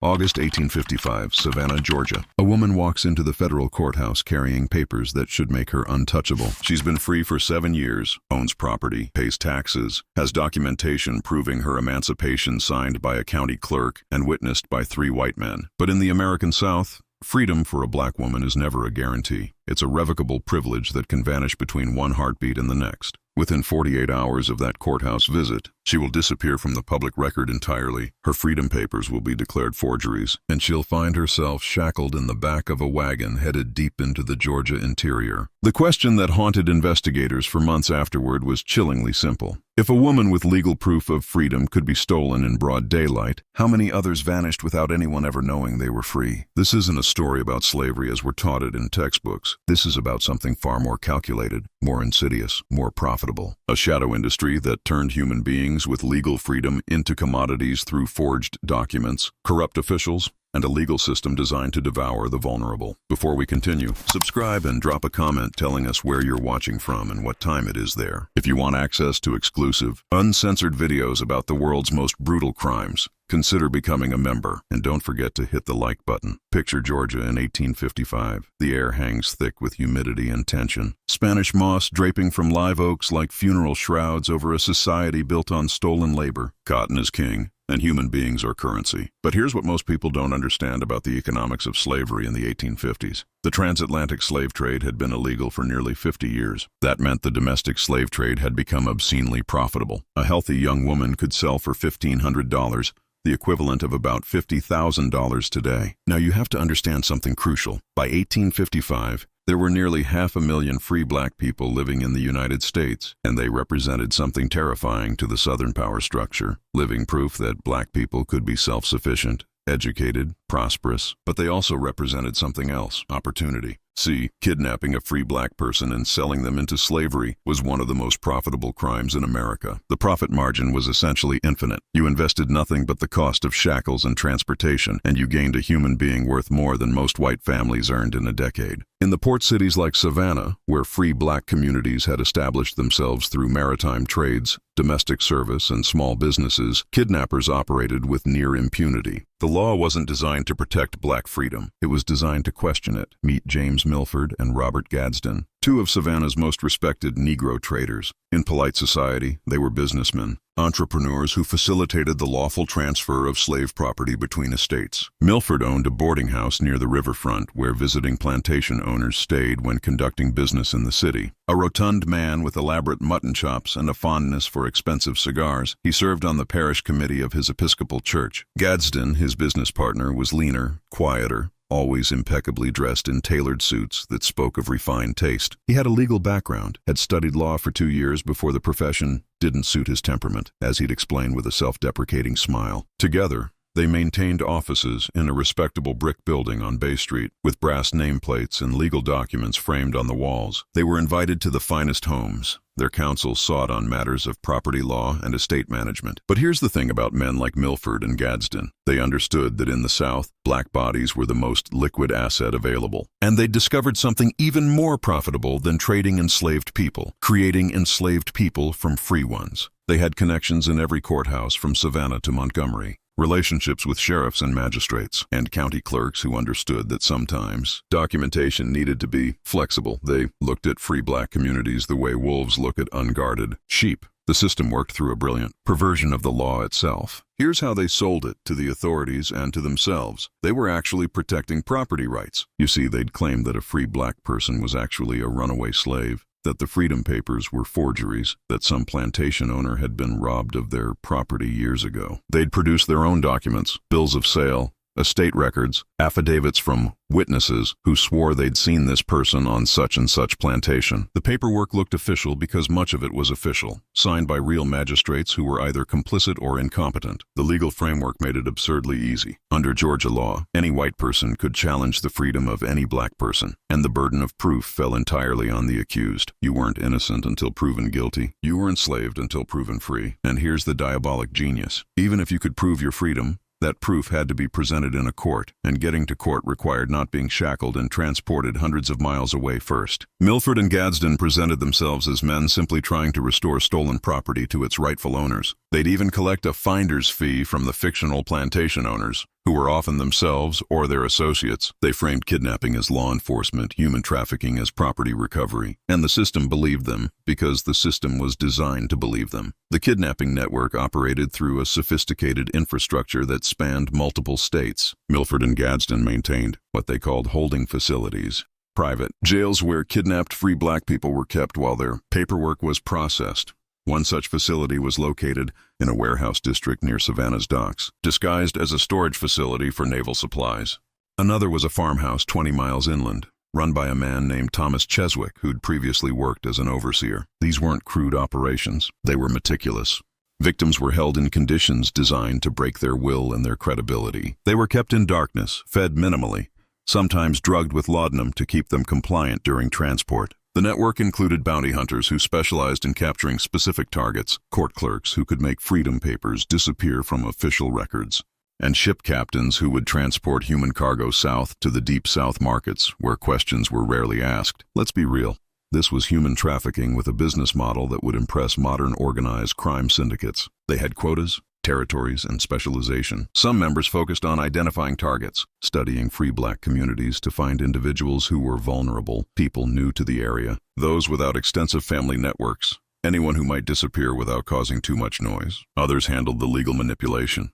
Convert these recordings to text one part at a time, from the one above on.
August 1855, Savannah, Georgia. A woman walks into the federal courthouse carrying papers that should make her untouchable. She's been free for 7 years, owns property, pays taxes, has documentation proving her emancipation signed by a county clerk and witnessed by 3 white men. But in the American South, freedom for a black woman is never a guarantee. It's a revocable privilege that can vanish between one heartbeat and the next. Within 48 hours of that courthouse visit, she will disappear from the public record entirely. Her freedom papers will be declared forgeries, and she'll find herself shackled in the back of a wagon headed deep into the Georgia interior. The question that haunted investigators for months afterward was chillingly simple. If a woman with legal proof of freedom could be stolen in broad daylight, how many others vanished without anyone ever knowing they were free? This isn't a story about slavery as we're taught it in textbooks. This is about something far more calculated, more insidious, more profitable. A shadow industry that turned human beings with legal freedom into commodities through forged documents, corrupt officials, and a legal system designed to devour the vulnerable. Before we continue, subscribe and drop a comment telling us where you're watching from and what time it is there. If you want access to exclusive, uncensored videos about the world's most brutal crimes, consider becoming a member, and don't forget to hit the like button. Picture Georgia in 1855. The air hangs thick with humidity and tension. Spanish moss draping from live oaks like funeral shrouds over a society built on stolen labor. Cotton is king, and human beings are currency. But here's what most people don't understand about the economics of slavery in the 1850s. The transatlantic slave trade had been illegal for nearly 50 years. That meant the domestic slave trade had become obscenely profitable. A healthy young woman could sell for $1,500, the equivalent of about $50,000 today. Now you have to understand something crucial. By 1855, there were nearly 500,000 free black people living in the United States, and they represented something terrifying to the Southern power structure, living proof that black people could be self-sufficient, educated, prosperous, but they also represented something else, opportunity. See, kidnapping a free black person and selling them into slavery was one of the most profitable crimes in America. The profit margin was essentially infinite. You invested nothing but the cost of shackles and transportation, and you gained a human being worth more than most white families earned in a decade. In the port cities like Savannah, where free black communities had established themselves through maritime trades, domestic service, and small businesses, kidnappers operated with near impunity. The law wasn't designed to protect black freedom. It was designed to question it. Meet James Milford and Robert Gadsden, 2 of Savannah's most respected Negro traders. In polite society, they were businessmen, entrepreneurs who facilitated the lawful transfer of slave property between estates. Milford owned a boarding house near the riverfront where visiting plantation owners stayed when conducting business in the city. A rotund man with elaborate mutton chops and a fondness for expensive cigars, he served on the parish committee of his Episcopal church. Gadsden, his business partner, was leaner, quieter, always impeccably dressed in tailored suits that spoke of refined taste. He had a legal background, had studied law for 2 years before the profession didn't suit his temperament, as he'd explained with a self-deprecating smile. Together, they maintained offices in a respectable brick building on Bay Street, with brass nameplates and legal documents framed on the walls. They were invited to the finest homes. Their counsel sought on matters of property law and estate management. But here's the thing about men like Milford and Gadsden. They understood that in the South, black bodies were the most liquid asset available. And they'd discovered something even more profitable than trading enslaved people, creating enslaved people from free ones. They had connections in every courthouse from Savannah to Montgomery, relationships with sheriffs and magistrates, and county clerks who understood that sometimes documentation needed to be flexible. They looked at free black communities the way wolves look at unguarded sheep. The system worked through a brilliant perversion of the law itself. Here's how they sold it to the authorities and to themselves. They were actually protecting property rights. You see, they'd claimed that a free black person was actually a runaway slave, that the freedom papers were forgeries, that some plantation owner had been robbed of their property years ago. They'd produce their own documents, bills of sale, estate records, affidavits from witnesses who swore they'd seen this person on such and such plantation. The paperwork looked official because much of it was official, signed by real magistrates who were either complicit or incompetent. The legal framework made it absurdly easy. Under Georgia law, any white person could challenge the freedom of any black person, and the burden of proof fell entirely on the accused. You weren't innocent until proven guilty. You were enslaved until proven free. And here's the diabolic genius. Even if you could prove your freedom, that proof had to be presented in a court, and getting to court required not being shackled and transported hundreds of miles away first. Milford and Gadsden presented themselves as men simply trying to restore stolen property to its rightful owners. They'd even collect a finder's fee from the fictional plantation owners, who were often themselves or their associates. They framed kidnapping as law enforcement, human trafficking as property recovery, and the system believed them because the system was designed to believe them. The kidnapping network operated through a sophisticated infrastructure that spanned multiple states. Milford and Gadsden maintained what they called holding facilities, private jails where kidnapped free black people were kept while their paperwork was processed. One such facility was located in a warehouse district near Savannah's docks, disguised as a storage facility for naval supplies. Another was a farmhouse 20 miles inland, run by a man named Thomas Cheswick, who'd previously worked as an overseer. These weren't crude operations. They were meticulous. Victims were held in conditions designed to break their will and their credibility. They were kept in darkness, fed minimally, sometimes drugged with laudanum to keep them compliant during transport. The network included bounty hunters who specialized in capturing specific targets, court clerks who could make freedom papers disappear from official records, and ship captains who would transport human cargo south to the deep South markets where questions were rarely asked. Let's be real. This was human trafficking with a business model that would impress modern organized crime syndicates. They had quotas, territories, and specialization. Some members focused on identifying targets, studying free black communities to find individuals who were vulnerable, people new to the area, those without extensive family networks, anyone who might disappear without causing too much noise. Others handled the legal manipulation,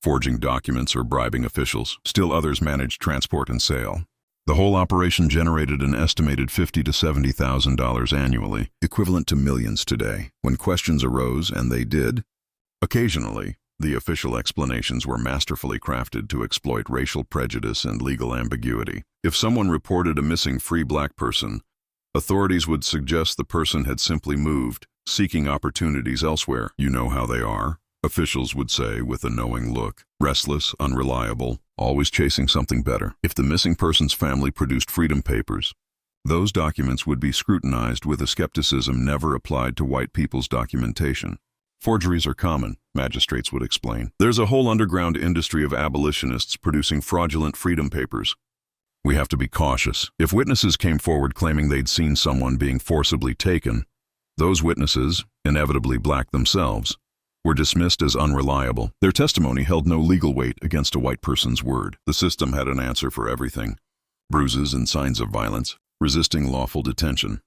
forging documents or bribing officials. Still others managed transport and sale. The whole operation generated an estimated $50,000 to $70,000 annually, equivalent to millions today. When questions arose, and they did, occasionally, the official explanations were masterfully crafted to exploit racial prejudice and legal ambiguity. If someone reported a missing free black person, authorities would suggest the person had simply moved, seeking opportunities elsewhere. You know how they are, officials would say with a knowing look. Restless, unreliable, always chasing something better. If the missing person's family produced freedom papers, those documents would be scrutinized with a skepticism never applied to white people's documentation. Forgeries are common, magistrates would explain. There's a whole underground industry of abolitionists producing fraudulent freedom papers. We have to be cautious. If witnesses came forward claiming they'd seen someone being forcibly taken, those witnesses, inevitably black themselves, were dismissed as unreliable. Their testimony held no legal weight against a white person's word. The system had an answer for everything: bruises and signs of violence, resisting lawful detention,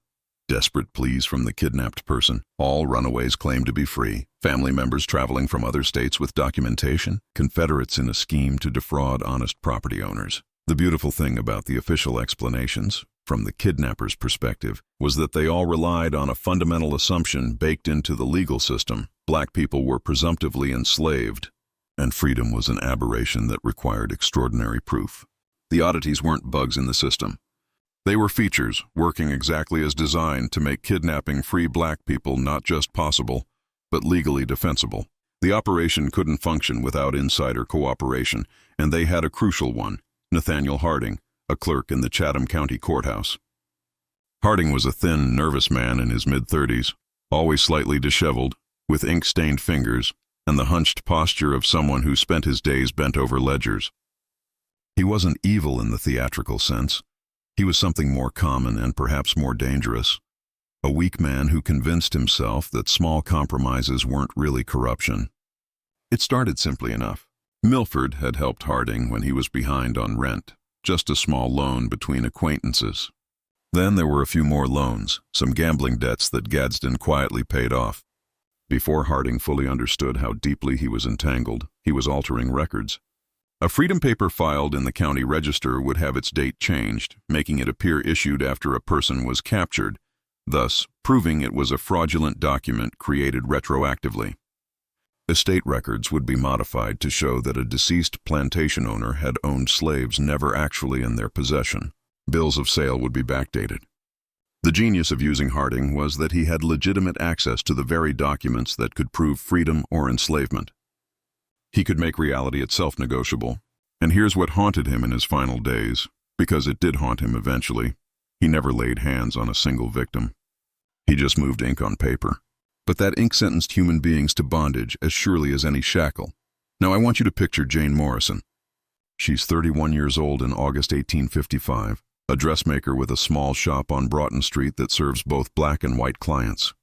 desperate pleas from the kidnapped person. All runaways claimed to be free, family members traveling from other states with documentation, Confederates in a scheme to defraud honest property owners. The beautiful thing about the official explanations, from the kidnapper's perspective, was that they all relied on a fundamental assumption baked into the legal system: black people were presumptively enslaved, and freedom was an aberration that required extraordinary proof. The oddities weren't bugs in the system. They were features, working exactly as designed to make kidnapping free black people not just possible, but legally defensible. The operation couldn't function without insider cooperation, and they had a crucial one: Nathaniel Harding, a clerk in the Chatham County Courthouse. Harding was a thin, nervous man in his mid-30s, always slightly disheveled, with ink-stained fingers and the hunched posture of someone who spent his days bent over ledgers. He wasn't evil in the theatrical sense. He was something more common and perhaps more dangerous: a weak man who convinced himself that small compromises weren't really corruption. It started simply enough. Milford had helped Harding when he was behind on rent, just a small loan between acquaintances. Then there were a few more loans, some gambling debts that Gadsden quietly paid off. Before Harding fully understood how deeply he was entangled, he was altering records. A freedom paper filed in the county register would have its date changed, making it appear issued after a person was captured, thus proving it was a fraudulent document created retroactively. Estate records would be modified to show that a deceased plantation owner had owned slaves never actually in their possession. Bills of sale would be backdated. The genius of using Harding was that he had legitimate access to the very documents that could prove freedom or enslavement. He could make reality itself negotiable. And here's what haunted him in his final days, because it did haunt him eventually. He never laid hands on a single victim. He just moved ink on paper. But that ink sentenced human beings to bondage as surely as any shackle. Now I want you to picture Jane Morrison. She's 31 years old in August 1855, a dressmaker with a small shop on Broughton Street that serves both black and white clients.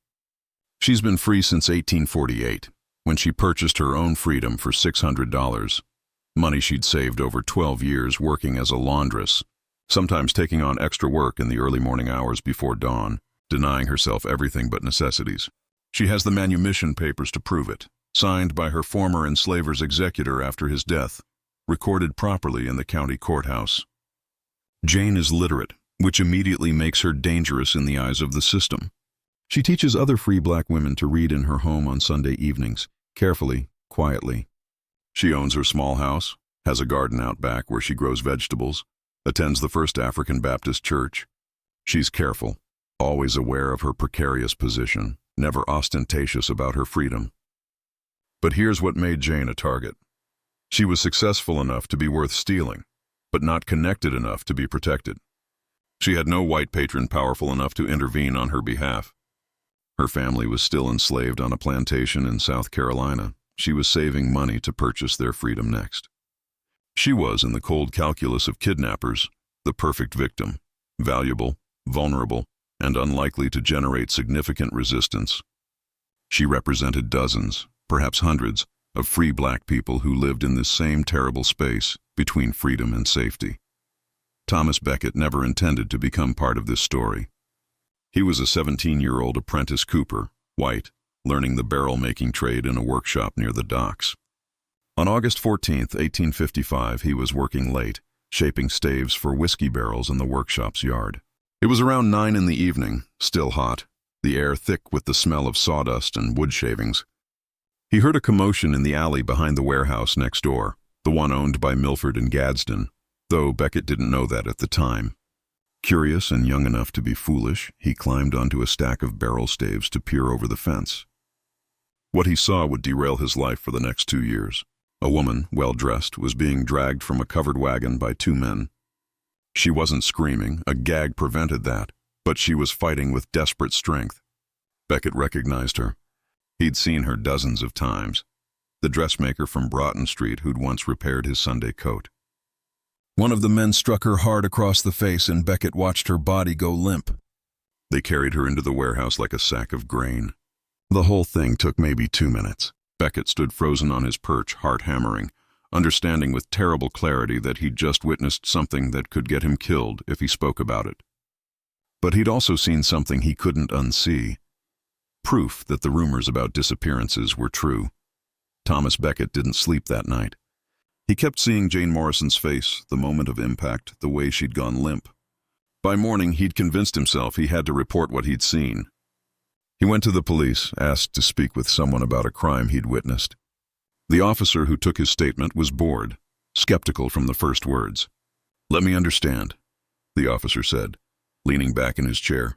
She's been free since 1848, when she purchased her own freedom for $600. Money she'd saved over 12 years working as a laundress, sometimes taking on extra work in the early morning hours before dawn, denying herself everything but necessities. She has the manumission papers to prove it, signed by her former enslaver's executor after his death, recorded properly in the county courthouse. Jane is literate, which immediately makes her dangerous in the eyes of the system. She teaches other free black women to read in her home on Sunday evenings, carefully, quietly. She owns her small house, has a garden out back where she grows vegetables, attends the First African Baptist Church. She's careful, always aware of her precarious position, never ostentatious about her freedom. But here's what made Jane a target. She was successful enough to be worth stealing, but not connected enough to be protected. She had no white patron powerful enough to intervene on her behalf. Her family was still enslaved on a plantation in South Carolina. She was saving money to purchase their freedom next. She was, in the cold calculus of kidnappers, the perfect victim, valuable, vulnerable, and unlikely to generate significant resistance. She represented dozens, perhaps hundreds, of free black people who lived in this same terrible space between freedom and safety. Thomas Becket never intended to become part of this story. He was a 17-year-old apprentice cooper, white, learning the barrel-making trade in a workshop near the docks. On August 14, 1855, he was working late, shaping staves for whiskey barrels in the workshop's yard. It was around 9 in the evening, still hot, the air thick with the smell of sawdust and wood shavings. He heard a commotion in the alley behind the warehouse next door, the one owned by Milford and Gadsden, though Becket didn't know that at the time. Curious and young enough to be foolish, he climbed onto a stack of barrel staves to peer over the fence. What he saw would derail his life for the next 2 years. A woman, well-dressed, was being dragged from a covered wagon by 2 men. She wasn't screaming, a gag prevented that, but she was fighting with desperate strength. Becket recognized her. He'd seen her dozens of times, the dressmaker from Broughton Street who'd once repaired his Sunday coat. One of the men struck her hard across the face and Becket watched her body go limp. They carried her into the warehouse like a sack of grain. The whole thing took maybe 2 minutes. Becket stood frozen on his perch, heart hammering, understanding with terrible clarity that he'd just witnessed something that could get him killed if he spoke about it. But he'd also seen something he couldn't unsee. Proof that the rumors about disappearances were true. Thomas Becket didn't sleep that night. He kept seeing Jane Morrison's face, the moment of impact, the way she'd gone limp. By morning, he'd convinced himself he had to report what he'd seen. He went to the police, asked to speak with someone about a crime he'd witnessed. The officer who took his statement was bored, skeptical from the first words. "Let me understand," the officer said, leaning back in his chair.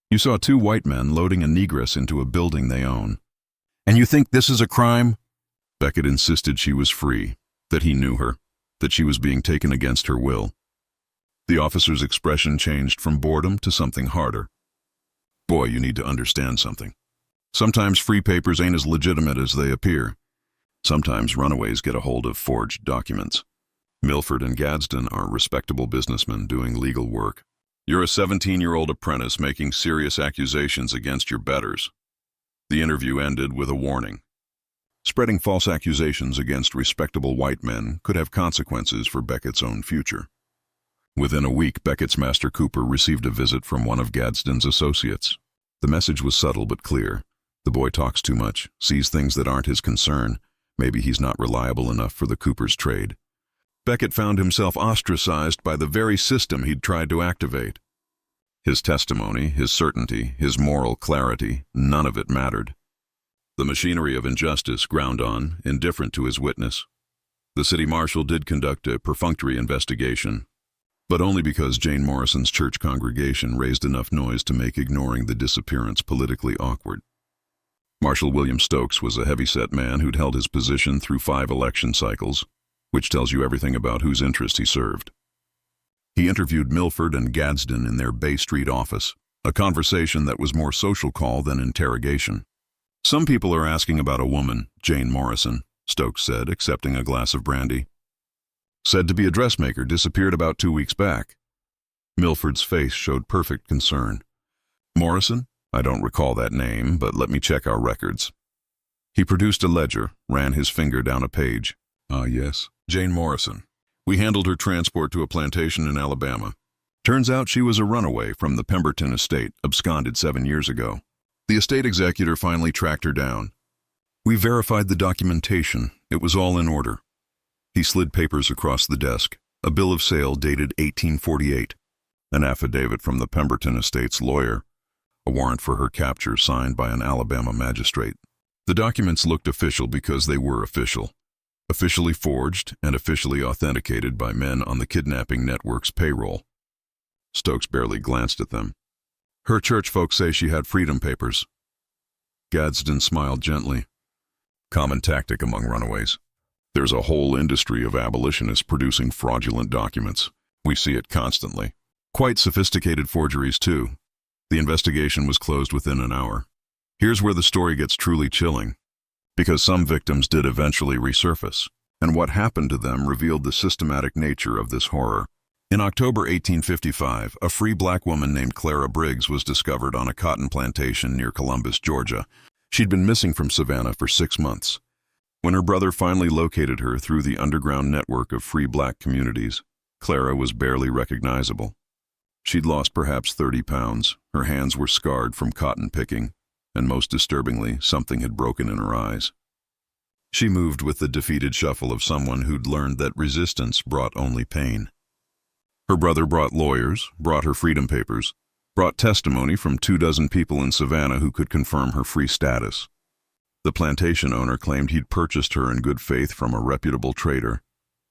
"You saw 2 white men loading a negress into a building they own. And you think this is a crime?" Becket insisted she was free, that he knew her, that she was being taken against her will. The officer's expression changed from boredom to something harder. "Boy, you need to understand something. Sometimes free papers ain't as legitimate as they appear. Sometimes runaways get a hold of forged documents. Milford and Gadsden are respectable businessmen doing legal work. You're a 17-year-old apprentice making serious accusations against your betters." The interview ended with a warning. Spreading false accusations against respectable white men could have consequences for Becket's own future. Within a week, Becket's master cooper received a visit from one of Gadsden's associates. The message was subtle but clear. The boy talks too much, sees things that aren't his concern. Maybe he's not reliable enough for the cooper's trade. Becket found himself ostracized by the very system he'd tried to activate. His testimony, his certainty, his moral clarity, none of it mattered. The machinery of injustice ground on, indifferent to his witness. The city marshal did conduct a perfunctory investigation, but only because Jane Morrison's church congregation raised enough noise to make ignoring the disappearance politically awkward. Marshal William Stokes was a heavy-set man who'd held his position through 5 election cycles, which tells you everything about whose interest he served. He interviewed Milford and Gadsden in their Bay Street office, a conversation that was more social call than interrogation. "Some people are asking about a woman, Jane Morrison," Stokes said, accepting a glass of brandy. "Said to be a dressmaker, disappeared about 2 weeks back." Milford's face showed perfect concern. "Morrison? I don't recall that name, but let me check our records." He produced a ledger, ran his finger down a page. "Ah, yes. Jane Morrison. We handled her transport to a plantation in Alabama. Turns out she was a runaway from the Pemberton estate, absconded 7 years ago. The estate executor finally tracked her down. We verified the documentation. It was all in order. He slid papers across the desk. A bill of sale dated 1848. An affidavit from the Pemberton estate's lawyer. A warrant for her capture signed by an Alabama magistrate. The documents looked official because they were official. Officially forged and officially authenticated by men on the kidnapping network's payroll. Stokes barely glanced at them. Her church folks say she had freedom papers. Gadsden smiled gently. Common tactic among runaways. There's a whole industry of abolitionists producing fraudulent documents. We see it constantly. Quite sophisticated forgeries, too. The investigation was closed within an hour. Here's where the story gets truly chilling. Because some victims did eventually resurface, and what happened to them revealed the systematic nature of this horror. In October 1855, a free black woman named Clara Briggs was discovered on a cotton plantation near Columbus, Georgia. She'd been missing from Savannah for 6 months. When her brother finally located her through the underground network of free black communities, Clara was barely recognizable. She'd lost perhaps 30 pounds, her hands were scarred from cotton picking, and most disturbingly, something had broken in her eyes. She moved with the defeated shuffle of someone who'd learned that resistance brought only pain. Her brother brought lawyers, brought her freedom papers, brought testimony from 24 people in Savannah who could confirm her free status. The plantation owner claimed he'd purchased her in good faith from a reputable trader,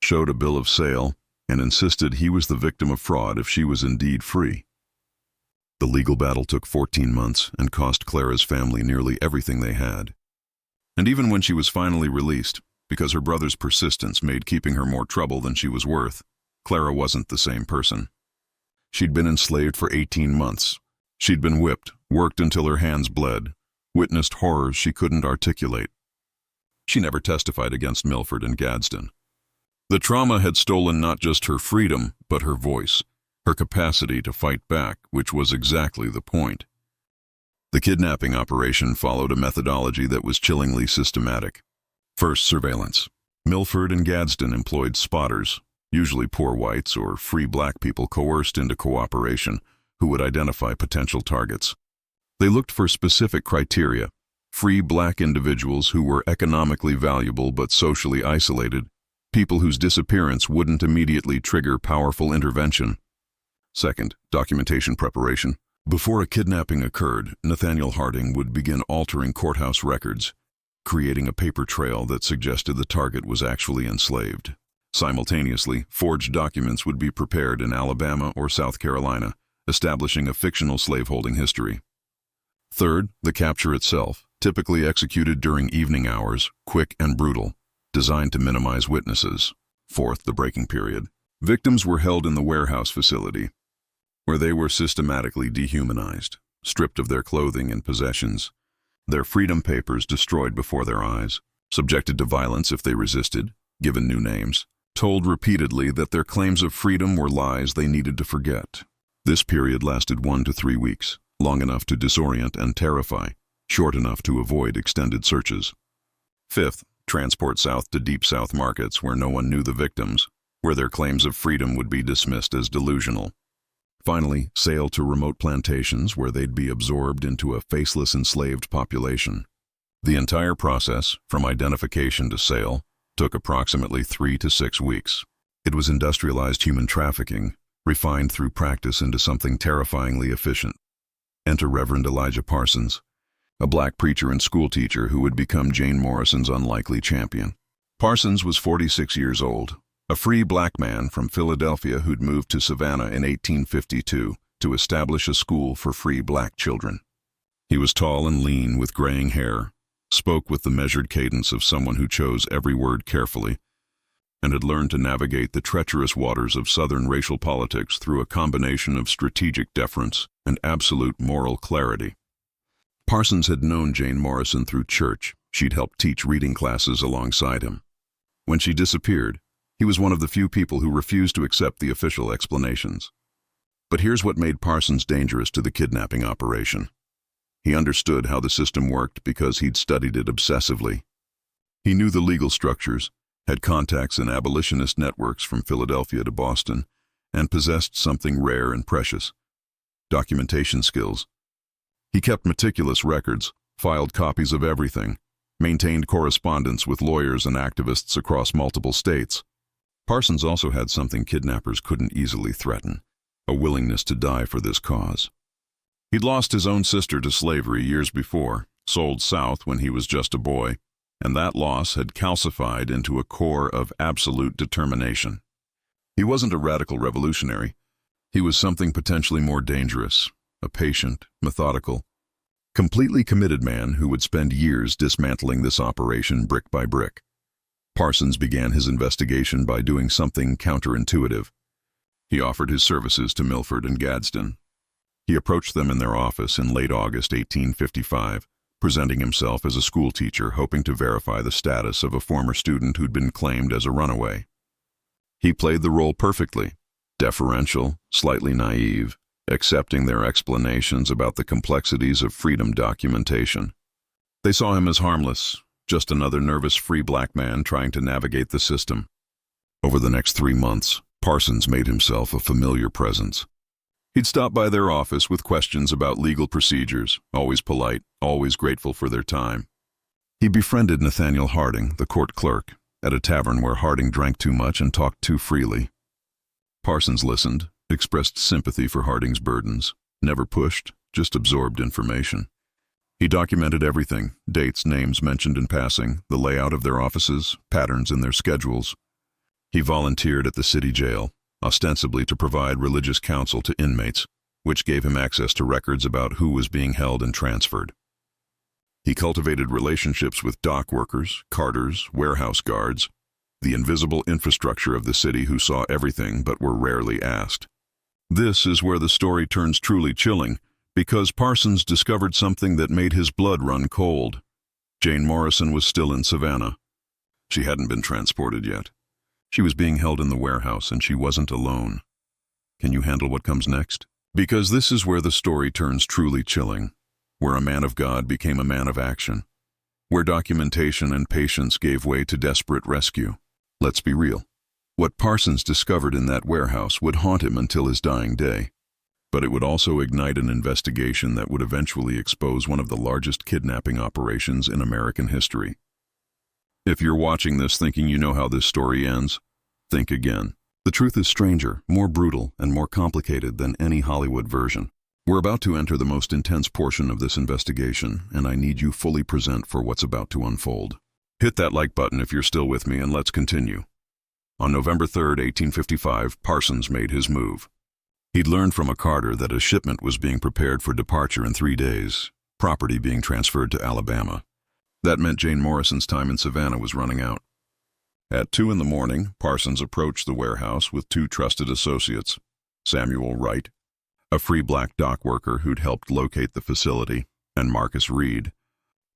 showed a bill of sale, and insisted he was the victim of fraud if she was indeed free. The legal battle took 14 months and cost Clara's family nearly everything they had. And even when she was finally released, because her brother's persistence made keeping her more trouble than she was worth, Clara wasn't the same person. She'd been enslaved for 18 months. She'd been whipped, worked until her hands bled, witnessed horrors she couldn't articulate. She never testified against Milford and Gadsden. The trauma had stolen not just her freedom, but her voice, her capacity to fight back, which was exactly the point. The kidnapping operation followed a methodology that was chillingly systematic. First, surveillance. Milford and Gadsden employed spotters, usually poor whites or free black people coerced into cooperation, who would identify potential targets. They looked for specific criteria: free black individuals who were economically valuable but socially isolated, people whose disappearance wouldn't immediately trigger powerful intervention. Second, documentation preparation. Before a kidnapping occurred, Nathaniel Harding would begin altering courthouse records, creating a paper trail that suggested the target was actually enslaved. Simultaneously, forged documents would be prepared in Alabama or South Carolina, establishing a fictional slaveholding history. Third, the capture itself, typically executed during evening hours, quick and brutal, designed to minimize witnesses. Fourth, the breaking period. Victims were held in the warehouse facility, where they were systematically dehumanized, stripped of their clothing and possessions, their freedom papers destroyed before their eyes, subjected to violence if they resisted, given new names, told repeatedly that their claims of freedom were lies they needed to forget. This period lasted 1 to 3 weeks, long enough to disorient and terrify, short enough to avoid extended searches. Fifth, transport south to Deep South markets where no one knew the victims, where their claims of freedom would be dismissed as delusional. Finally, sale to remote plantations where they'd be absorbed into a faceless enslaved population. The entire process, from identification to sale, took approximately 3 to 6 weeks. It was industrialized human trafficking, refined through practice into something terrifyingly efficient. Enter Reverend Elijah Parsons, a black preacher and schoolteacher who would become Jane Morrison's unlikely champion. Parsons was 46 years old, a free black man from Philadelphia who'd moved to Savannah in 1852 to establish a school for free black children. He was tall and lean with graying hair, spoke with the measured cadence of someone who chose every word carefully, and had learned to navigate the treacherous waters of Southern racial politics through a combination of strategic deference and absolute moral clarity. Parsons had known Jane Morrison through church. She'd helped teach reading classes alongside him. When she disappeared, he was one of the few people who refused to accept the official explanations. But here's what made Parsons dangerous to the kidnapping operation. He understood how the system worked because he'd studied it obsessively. He knew the legal structures, had contacts in abolitionist networks from Philadelphia to Boston, and possessed something rare and precious: documentation skills. He kept meticulous records, filed copies of everything, maintained correspondence with lawyers and activists across multiple states. Parsons also had something kidnappers couldn't easily threaten: a willingness to die for this cause. He'd lost his own sister to slavery years before, sold south when he was just a boy, and that loss had calcified into a core of absolute determination. He wasn't a radical revolutionary. He was something potentially more dangerous: a patient, methodical, completely committed man who would spend years dismantling this operation brick by brick. Parsons began his investigation by doing something counterintuitive. He offered his services to Milford and Gadsden. He approached them in their office in late August 1855, presenting himself as a schoolteacher, hoping to verify the status of a former student who'd been claimed as a runaway. He played the role perfectly: deferential, slightly naive, accepting their explanations about the complexities of freedom documentation. They saw him as harmless, just another nervous free black man trying to navigate the system. Over the next 3 months, Parsons made himself a familiar presence. He'd stop by their office with questions about legal procedures, always polite, always grateful for their time. He befriended Nathaniel Harding, the court clerk, at a tavern where Harding drank too much and talked too freely. Parsons listened, expressed sympathy for Harding's burdens, never pushed, just absorbed information. He documented everything: dates, names mentioned in passing, the layout of their offices, patterns in their schedules. He volunteered at the city jail, ostensibly to provide religious counsel to inmates, which gave him access to records about who was being held and transferred. He cultivated relationships with dock workers, carters, warehouse guards, the invisible infrastructure of the city who saw everything but were rarely asked. This is where the story turns truly chilling, because Parsons discovered something that made his blood run cold. Jane Morrison was still in Savannah. She hadn't been transported yet. She was being held in the warehouse, and she wasn't alone. Can you handle what comes next? Because this is where the story turns truly chilling, where a man of God became a man of action, where documentation and patience gave way to desperate rescue. Let's be real. What Parsons discovered in that warehouse would haunt him until his dying day. But it would also ignite an investigation that would eventually expose one of the largest kidnapping operations in American history. If you're watching this thinking you know how this story ends, think again. The truth is stranger, more brutal, and more complicated than any Hollywood version. We're about to enter the most intense portion of this investigation, and I need you fully present for what's about to unfold. Hit that like button if you're still with me, and let's continue. On November 3, 1855, Parsons made his move. He'd learned from a carter that a shipment was being prepared for departure in 3 days, property being transferred to Alabama. That meant Jane Morrison's time in Savannah was running out. At 2 in the morning, Parsons approached the warehouse with 2 trusted associates: Samuel Wright, a free black dock worker who'd helped locate the facility, and Marcus Reed,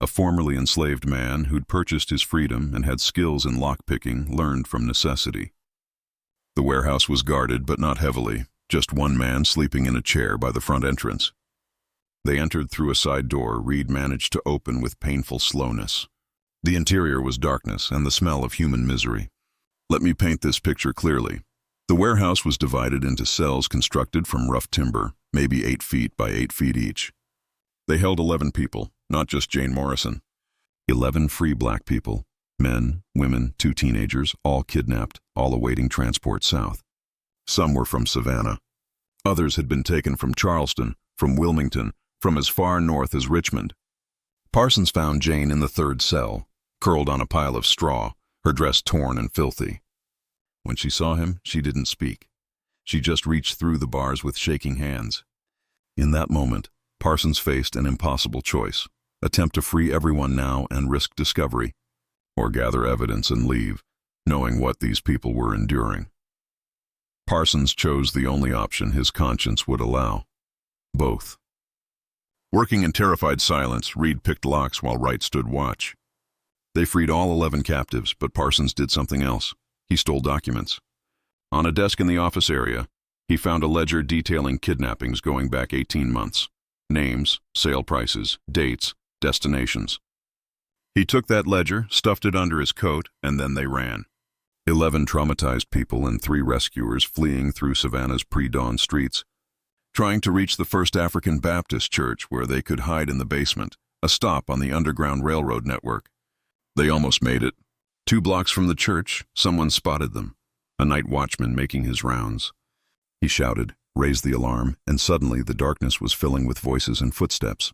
a formerly enslaved man who'd purchased his freedom and had skills in lockpicking learned from necessity. The warehouse was guarded, but not heavily. Just one man sleeping in a chair by the front entrance. They entered through a side door Reed managed to open with painful slowness. The interior was darkness and the smell of human misery. Let me paint this picture clearly. The warehouse was divided into cells constructed from rough timber, maybe 8 feet by 8 feet each. They held 11 people, not just Jane Morrison. 11 free black people, men, women, 2 teenagers, all kidnapped, all awaiting transport south. Some were from Savannah. Others had been taken from Charleston, from Wilmington, from as far north as Richmond. Parsons found Jane in the 3rd cell, curled on a pile of straw, her dress torn and filthy. When she saw him, she didn't speak. She just reached through the bars with shaking hands. In that moment, Parsons faced an impossible choice: attempt to free everyone now and risk discovery, or gather evidence and leave, knowing what these people were enduring. Parsons chose the only option his conscience would allow: both. Working in terrified silence, Reed picked locks while Wright stood watch. They freed all 11 captives, but Parsons did something else. He stole documents. On a desk in the office area, he found a ledger detailing kidnappings going back 18 months. Names, sale prices, dates, destinations. He took that ledger, stuffed it under his coat, and then they ran. 11 traumatized people and 3 rescuers fleeing through Savannah's pre-dawn streets, trying to reach the First African Baptist Church where they could hide in the basement, a stop on the Underground Railroad network. They almost made it. 2 blocks from the church, someone spotted them, a night watchman making his rounds. He shouted, raised the alarm, and suddenly the darkness was filling with voices and footsteps.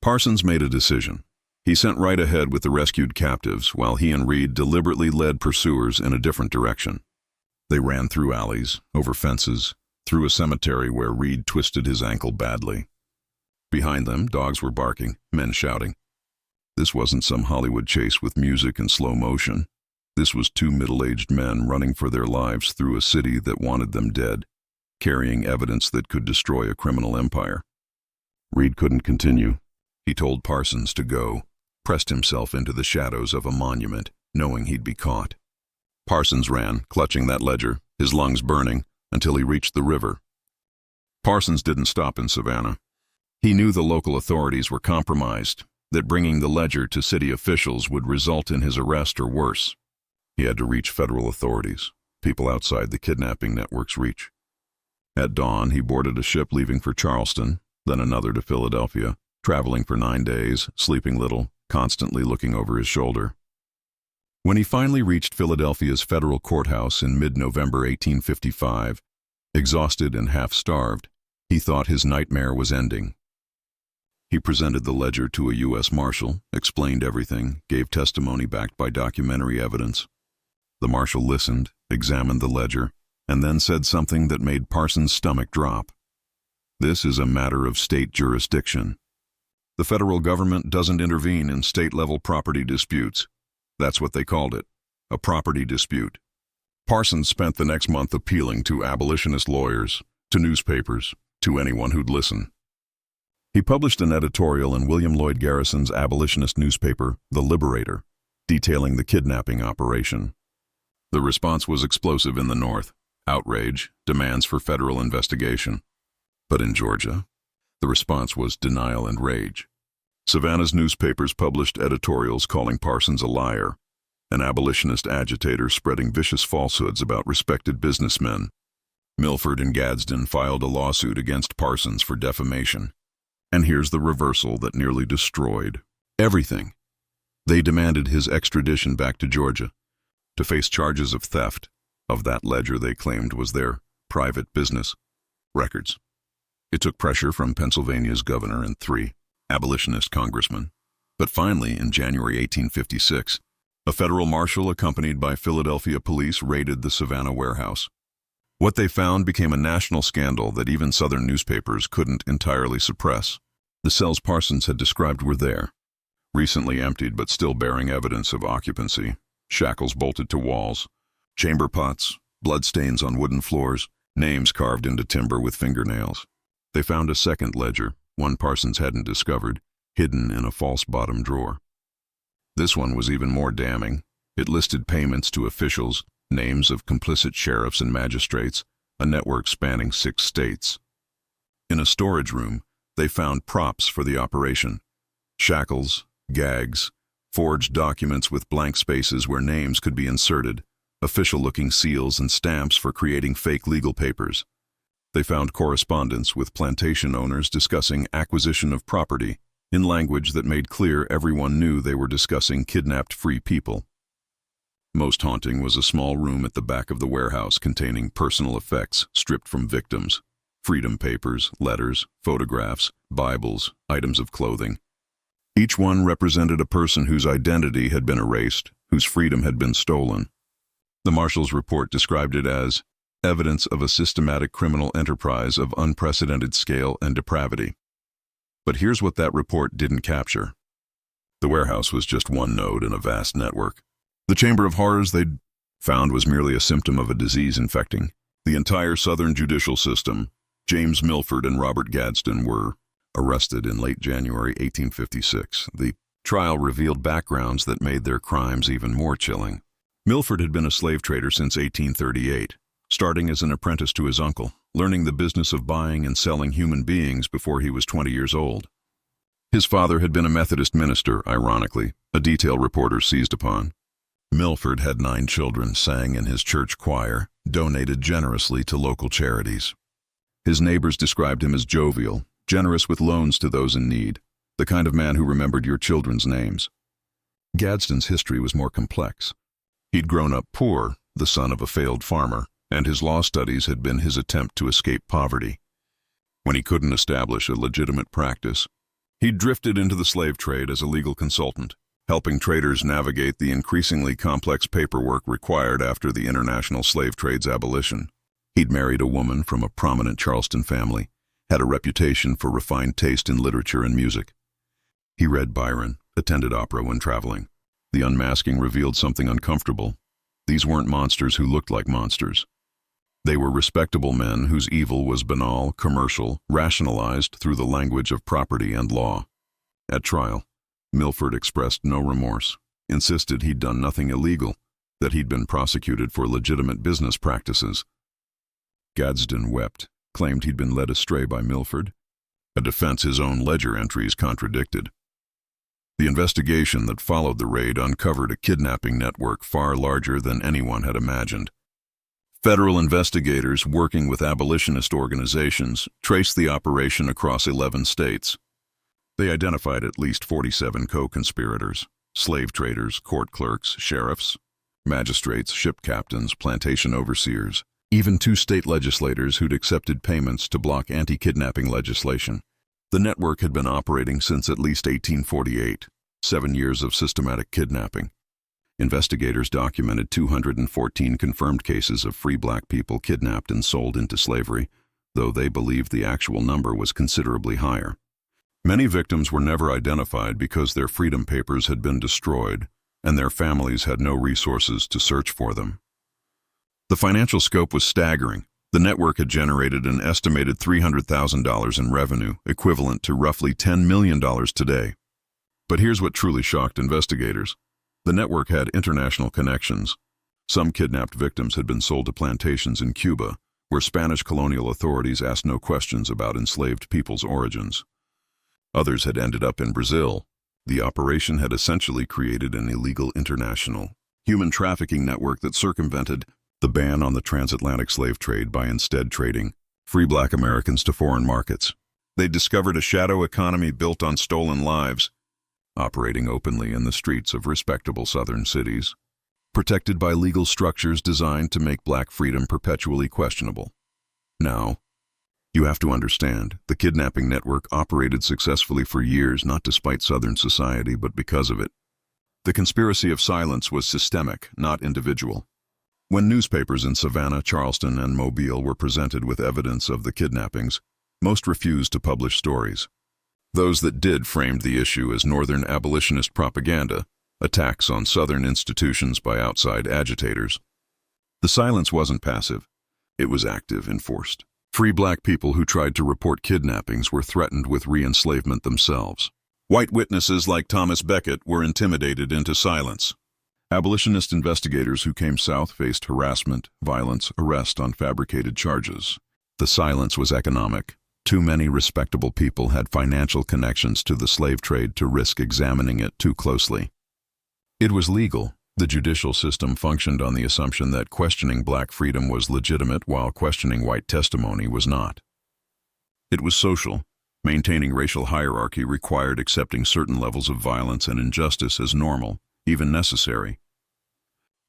Parsons made a decision. He sent right ahead with the rescued captives, while he and Reed deliberately led pursuers in a different direction. They ran through alleys, over fences, through a cemetery where Reed twisted his ankle badly. Behind them, dogs were barking, men shouting. This wasn't some Hollywood chase with music and slow motion. This was 2 middle-aged men running for their lives through a city that wanted them dead, carrying evidence that could destroy a criminal empire. Reed couldn't continue. He told Parsons to go, pressed himself into the shadows of a monument, knowing he'd be caught. Parsons ran, clutching that ledger, his lungs burning, until he reached the river. Parsons didn't stop in Savannah. He knew the local authorities were compromised, that bringing the ledger to city officials would result in his arrest or worse. He had to reach federal authorities, people outside the kidnapping network's reach. At dawn, he boarded a ship leaving for Charleston, then another to Philadelphia, traveling for 9 days, sleeping little, constantly looking over his shoulder. When he finally reached Philadelphia's federal courthouse in mid-November 1855, exhausted and half-starved, he thought his nightmare was ending. He presented the ledger to a U.S. Marshal, explained everything, gave testimony backed by documentary evidence. The Marshal listened, examined the ledger, and then said something that made Parsons' stomach drop. This is a matter of state jurisdiction. The federal government doesn't intervene in state-level property disputes. That's what they called it, a property dispute. Parsons spent the next month appealing to abolitionist lawyers, to newspapers, to anyone who'd listen. He published an editorial in William Lloyd Garrison's abolitionist newspaper, The Liberator, detailing the kidnapping operation. The response was explosive in the North: outrage, demands for federal investigation. But in Georgia, the response was denial and rage. Savannah's newspapers published editorials calling Parsons a liar, an abolitionist agitator spreading vicious falsehoods about respected businessmen. Milford and Gadsden filed a lawsuit against Parsons for defamation. And here's the reversal that nearly destroyed everything. They demanded his extradition back to Georgia to face charges of theft of that ledger they claimed was their private business records. It took pressure from Pennsylvania's governor and 3 abolitionist congressmen. But finally, in January 1856, a federal marshal accompanied by Philadelphia police raided the Savannah warehouse. What they found became a national scandal that even Southern newspapers couldn't entirely suppress. The cells Parsons had described were there, recently emptied but still bearing evidence of occupancy, shackles bolted to walls, chamber pots, bloodstains on wooden floors, names carved into timber with fingernails. They found a second ledger, one Parsons hadn't discovered, hidden in a false bottom drawer. This one was even more damning. It listed payments to officials, names of complicit sheriffs and magistrates, a network spanning 6 states. In a storage room, they found props for the operation: shackles, gags, forged documents with blank spaces where names could be inserted, official-looking seals and stamps for creating fake legal papers. They found correspondence with plantation owners discussing acquisition of property in language that made clear everyone knew they were discussing kidnapped free people. Most haunting was a small room at the back of the warehouse containing personal effects stripped from victims: freedom papers, letters, photographs, Bibles, items of clothing. Each one represented a person whose identity had been erased, whose freedom had been stolen. The marshal's report described it as evidence of a systematic criminal enterprise of unprecedented scale and depravity. But here's what that report didn't capture. The warehouse was just one node in a vast network. The chamber of horrors they'd found was merely a symptom of a disease infecting the entire Southern judicial system. James Milford and Robert Gadsden were arrested in late January 1856. The trial revealed backgrounds that made their crimes even more chilling. Milford had been a slave trader since 1838, starting as an apprentice to his uncle, learning the business of buying and selling human beings before he was 20 years old. His father had been a Methodist minister, ironically, a detail reporter seized upon. Milford had 9 children, sang in his church choir, donated generously to local charities. His neighbors described him as jovial, generous with loans to those in need, the kind of man who remembered your children's names. Gadsden's history was more complex. He'd grown up poor, the son of a failed farmer, and his law studies had been his attempt to escape poverty. When he couldn't establish a legitimate practice, he'd drifted into the slave trade as a legal consultant, helping traders navigate the increasingly complex paperwork required after the international slave trade's abolition. He'd married a woman from a prominent Charleston family, had a reputation for refined taste in literature and music. He read Byron, attended opera when traveling. The unmasking revealed something uncomfortable. These weren't monsters who looked like monsters. They were respectable men whose evil was banal, commercial, rationalized through the language of property and law. At trial, Milford expressed no remorse, insisted he'd done nothing illegal, that he'd been prosecuted for legitimate business practices. Gadsden wept, claimed he'd been led astray by Milford, a defense his own ledger entries contradicted. The investigation that followed the raid uncovered a kidnapping network far larger than anyone had imagined. Federal investigators working with abolitionist organizations traced the operation across 11 states. They identified at least 47 co-conspirators, slave traders, court clerks, sheriffs, magistrates, ship captains, plantation overseers, even 2 state legislators who'd accepted payments to block anti-kidnapping legislation. The network had been operating since at least 1848, 7 years of systematic kidnapping. Investigators documented 214 confirmed cases of free black people kidnapped and sold into slavery, though they believed the actual number was considerably higher. Many victims were never identified because their freedom papers had been destroyed and their families had no resources to search for them. The financial scope was staggering. The network had generated an estimated $300,000 in revenue, equivalent to roughly $10 million today. But here's what truly shocked investigators. The network had international connections. Some kidnapped victims had been sold to plantations in Cuba, where Spanish colonial authorities asked no questions about enslaved people's origins. Others had ended up in Brazil. The operation had essentially created an illegal international human trafficking network that circumvented the ban on the transatlantic slave trade by instead trading free black Americans to foreign markets. They discovered a shadow economy built on stolen lives, operating openly in the streets of respectable southern cities, protected by legal structures designed to make black freedom perpetually questionable. Now, you have to understand, the kidnapping network operated successfully for years, not despite Southern society, but because of it. The conspiracy of silence was systemic, not individual. When newspapers in Savannah, Charleston, and Mobile were presented with evidence of the kidnappings, most refused to publish stories. Those that did framed the issue as Northern abolitionist propaganda, attacks on Southern institutions by outside agitators. The silence wasn't passive. It was active, enforced. Free black people who tried to report kidnappings were threatened with re-enslavement themselves. White witnesses like Thomas Becket were intimidated into silence. Abolitionist investigators who came south faced harassment, violence, arrest on fabricated charges. The silence was economic. Too many respectable people had financial connections to the slave trade to risk examining it too closely. It was legal. The judicial system functioned on the assumption that questioning black freedom was legitimate while questioning white testimony was not. It was social. Maintaining racial hierarchy required accepting certain levels of violence and injustice as normal, even necessary.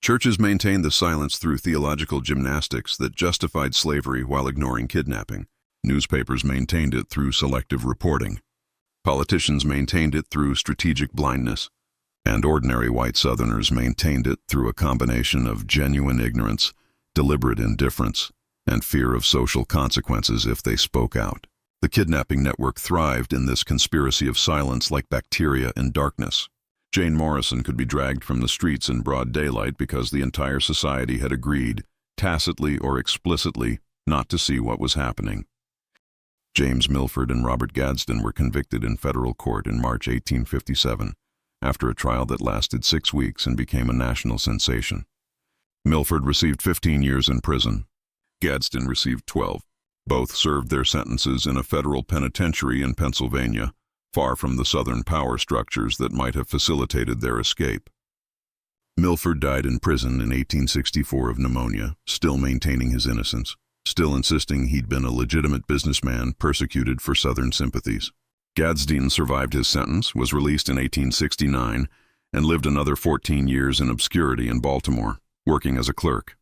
Churches maintained the silence through theological gymnastics that justified slavery while ignoring kidnapping. Newspapers maintained it through selective reporting. Politicians maintained it through strategic blindness. And ordinary white Southerners maintained it through a combination of genuine ignorance, deliberate indifference, and fear of social consequences if they spoke out. The kidnapping network thrived in this conspiracy of silence like bacteria in darkness. Jane Morrison could be dragged from the streets in broad daylight because the entire society had agreed, tacitly or explicitly, not to see what was happening. James Milford and Robert Gadsden were convicted in federal court in March 1857. After a trial that lasted 6 weeks and became a national sensation. Milford received 15 years in prison. Gadsden received 12. Both served their sentences in a federal penitentiary in Pennsylvania, far from the Southern power structures that might have facilitated their escape. Milford died in prison in 1864 of pneumonia, still maintaining his innocence, still insisting he'd been a legitimate businessman persecuted for Southern sympathies. Gadsden survived his sentence, was released in 1869, and lived another 14 years in obscurity in Baltimore, working as a clerk.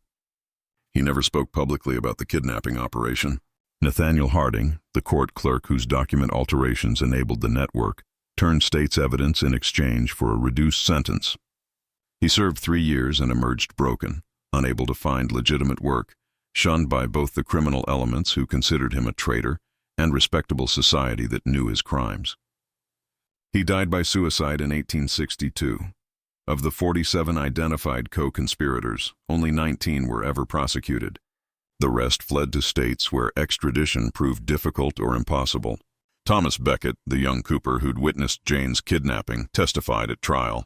He never spoke publicly about the kidnapping operation. Nathaniel Harding, the court clerk whose document alterations enabled the network, turned state's evidence in exchange for a reduced sentence. He served 3 years and emerged broken, unable to find legitimate work, shunned by both the criminal elements who considered him a traitor and respectable society that knew his crimes. He died by suicide in 1862. Of the 47 identified co-conspirators, only 19 were ever prosecuted. The rest fled to states where extradition proved difficult or impossible. Thomas Becket, the young cooper who'd witnessed Jane's kidnapping, testified at trial.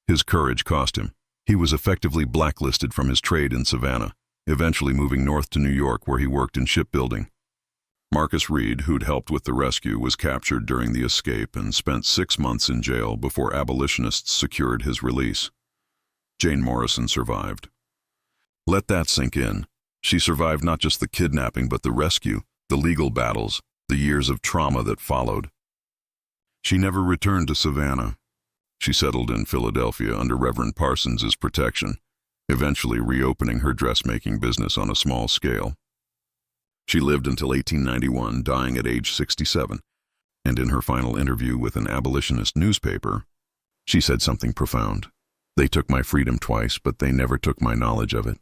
His courage cost him. He was effectively blacklisted from his trade in Savannah, eventually moving north to New York where he worked in shipbuilding. Marcus Reed, who'd helped with the rescue, was captured during the escape and spent 6 months in jail before abolitionists secured his release. Jane Morrison survived. Let that sink in. She survived not just the kidnapping but the rescue, the legal battles, the years of trauma that followed. She never returned to Savannah. She settled in Philadelphia under Reverend Parsons's protection, eventually reopening her dressmaking business on a small scale. She lived until 1891, dying at age 67, and in her final interview with an abolitionist newspaper, she said something profound. "They took my freedom twice, but they never took my knowledge of it.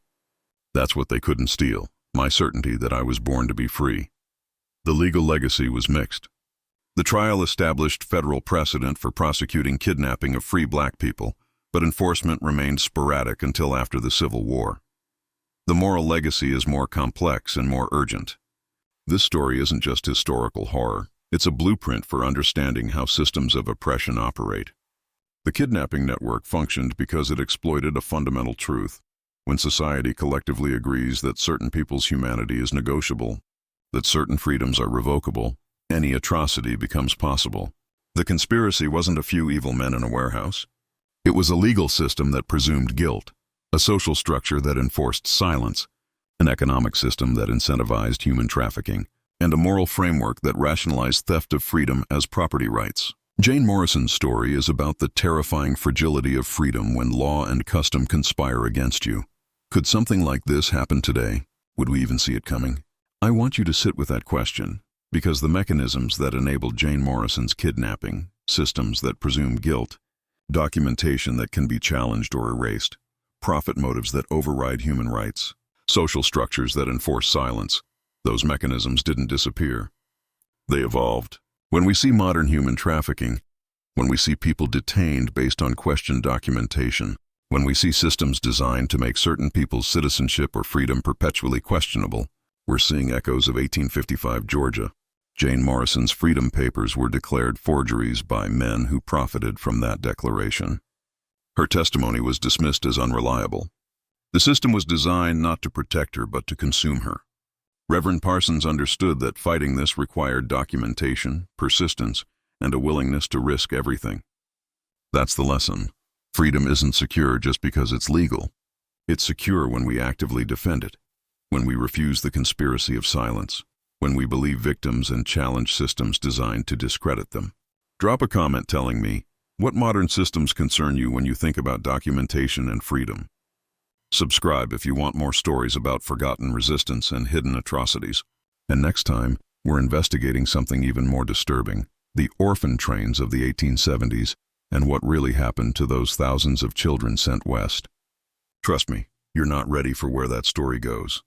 That's what they couldn't steal, my certainty that I was born to be free." The legal legacy was mixed. The trial established federal precedent for prosecuting kidnapping of free black people, but enforcement remained sporadic until after the Civil War. The moral legacy is more complex and more urgent. This story isn't just historical horror, it's a blueprint for understanding how systems of oppression operate. The kidnapping network functioned because it exploited a fundamental truth. When society collectively agrees that certain people's humanity is negotiable, that certain freedoms are revocable, any atrocity becomes possible. The conspiracy wasn't a few evil men in a warehouse. It was a legal system that presumed guilt, a social structure that enforced silence, an economic system that incentivized human trafficking, and a moral framework that rationalized theft of freedom as property rights. Jane Morrison's story is about the terrifying fragility of freedom when law and custom conspire against you. Could something like this happen today? Would we even see it coming? I want you to sit with that question, because the mechanisms that enabled Jane Morrison's kidnapping, systems that presume guilt, documentation that can be challenged or erased, profit motives that override human rights, social structures that enforce silence, those mechanisms didn't disappear. They evolved. When we see modern human trafficking, when we see people detained based on questioned documentation, when we see systems designed to make certain people's citizenship or freedom perpetually questionable, we're seeing echoes of 1855 Georgia. Jane Morrison's Freedom Papers were declared forgeries by men who profited from that declaration. Her testimony was dismissed as unreliable. The system was designed not to protect her but to consume her. Reverend Parsons understood that fighting this required documentation, persistence, and a willingness to risk everything. That's the lesson. Freedom isn't secure just because it's legal. It's secure when we actively defend it, when we refuse the conspiracy of silence, when we believe victims and challenge systems designed to discredit them. Drop a comment telling me, what modern systems concern you when you think about documentation and freedom? Subscribe if you want more stories about forgotten resistance and hidden atrocities. And next time, we're investigating something even more disturbing, the orphan trains of the 1870s and what really happened to those thousands of children sent west. Trust me, you're not ready for where that story goes.